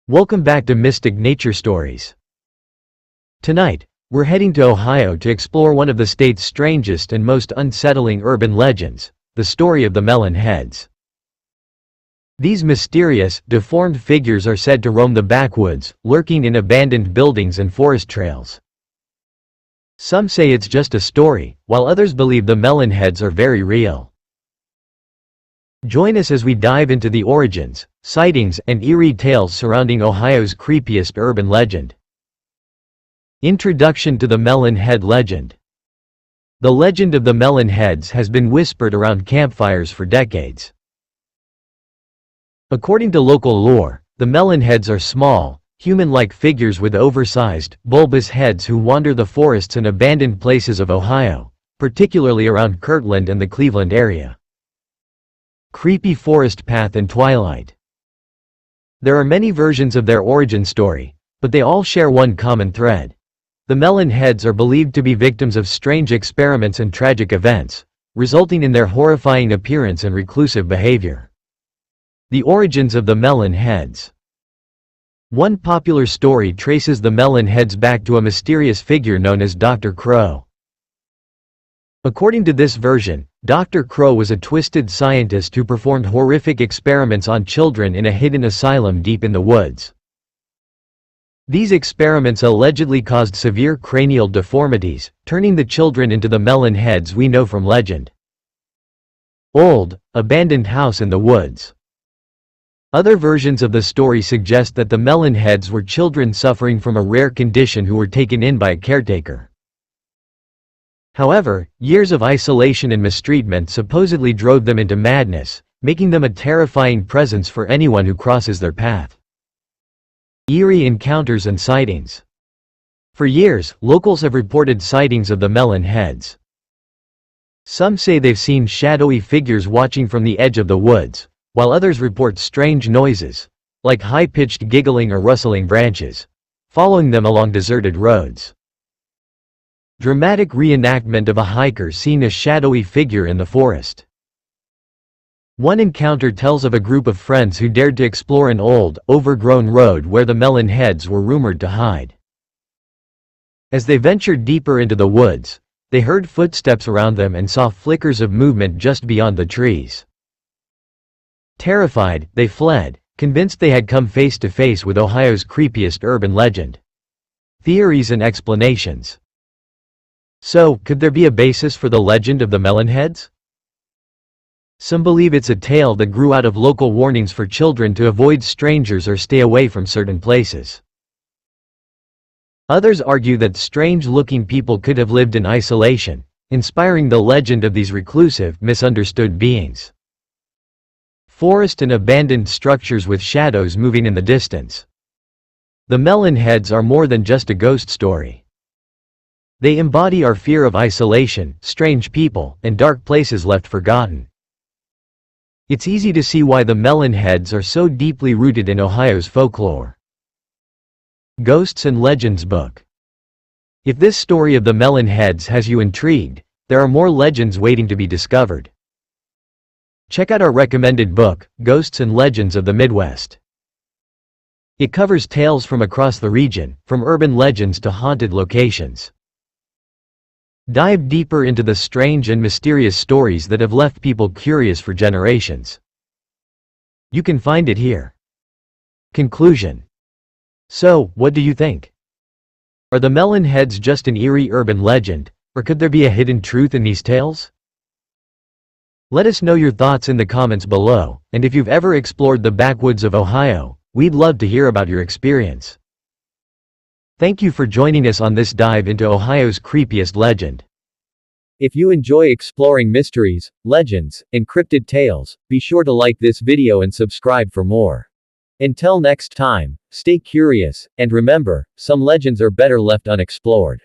Welcome back to Mystic Nature Stories. Tonight, we're heading to Ohio to explore one of the state's strangest and most unsettling urban legends, the story of the Melon Heads. These mysterious, deformed figures are said to roam the backwoods, lurking in abandoned buildings and forest trails. Some say it's just a story, while others believe the Melon Heads are very real. Join us as we dive into the origins, sightings, and eerie tales surrounding Ohio's creepiest urban legend. Introduction to the Melon Head legend. The legend of the Melon Heads has been whispered around campfires for decades. According to local lore, the Melon Heads are small, human-like figures with oversized, bulbous heads who wander the forests and abandoned places of Ohio, particularly around Kirtland and the Cleveland area. Creepy forest path and twilight. There are many versions of their origin story, but they all share one common thread. The Melon Heads are believed to be victims of strange experiments and tragic events, resulting in their horrifying appearance and reclusive behavior. The origins of the Melon Heads. One popular story traces the Melon Heads back to a mysterious figure known as Dr. Crow. According to this version, Dr. Crow was a twisted scientist who performed horrific experiments on children in a hidden asylum deep in the woods. These experiments allegedly caused severe cranial deformities, turning the children into the Melon Heads we know from legend. Old, abandoned house in the woods. Other versions of the story suggest that the Melon Heads were children suffering from a rare condition who were taken in by a caretaker. However, years of isolation and mistreatment supposedly drove them into madness, making them a terrifying presence for anyone who crosses their path. Eerie encounters and sightings. For years, locals have reported sightings of the Melon Heads. Some say they've seen shadowy figures watching from the edge of the woods, while others report strange noises, like high-pitched giggling or rustling branches, following them along deserted roads. Dramatic reenactment of a hiker seeing a shadowy figure in the forest. One encounter tells of a group of friends who dared to explore an old, overgrown road where the Melon Heads were rumored to hide. As they ventured deeper into the woods, they heard footsteps around them and saw flickers of movement just beyond the trees. Terrified, they fled, convinced they had come face to face with Ohio's creepiest urban legend. Theories and explanations. So, could there be a basis for the legend of the Melon Heads? Some believe it's a tale that grew out of local warnings for children to avoid strangers or stay away from certain places. Others argue that strange-looking people could have lived in isolation, inspiring the legend of these reclusive, misunderstood beings. Forest and abandoned structures with shadows moving in the distance. The Melon Heads are more than just a ghost story. They embody our fear of isolation, strange people, and dark places left forgotten. It's easy to see why the Melon Heads are so deeply rooted in Ohio's folklore. Ghosts and Legends book. If this story of the Melon Heads has you intrigued, there are more legends waiting to be discovered. Check out our recommended book, Ghosts and Legends of the Midwest. It covers tales from across the region, from urban legends to haunted locations. Dive deeper into the strange and mysterious stories that have left people curious for generations. You can find it here. Conclusion. So, what do you think? Are the Melon Heads just an eerie urban legend, or could there be a hidden truth in these tales? Let us know your thoughts in the comments below, and if you've ever explored the backwoods of Ohio, we'd love to hear about your experience. Thank you for joining us on this dive into Ohio's creepiest legend. If you enjoy exploring mysteries, legends, and cryptid tales, be sure to like this video and subscribe for more. Until next time, stay curious, and remember, some legends are better left unexplored.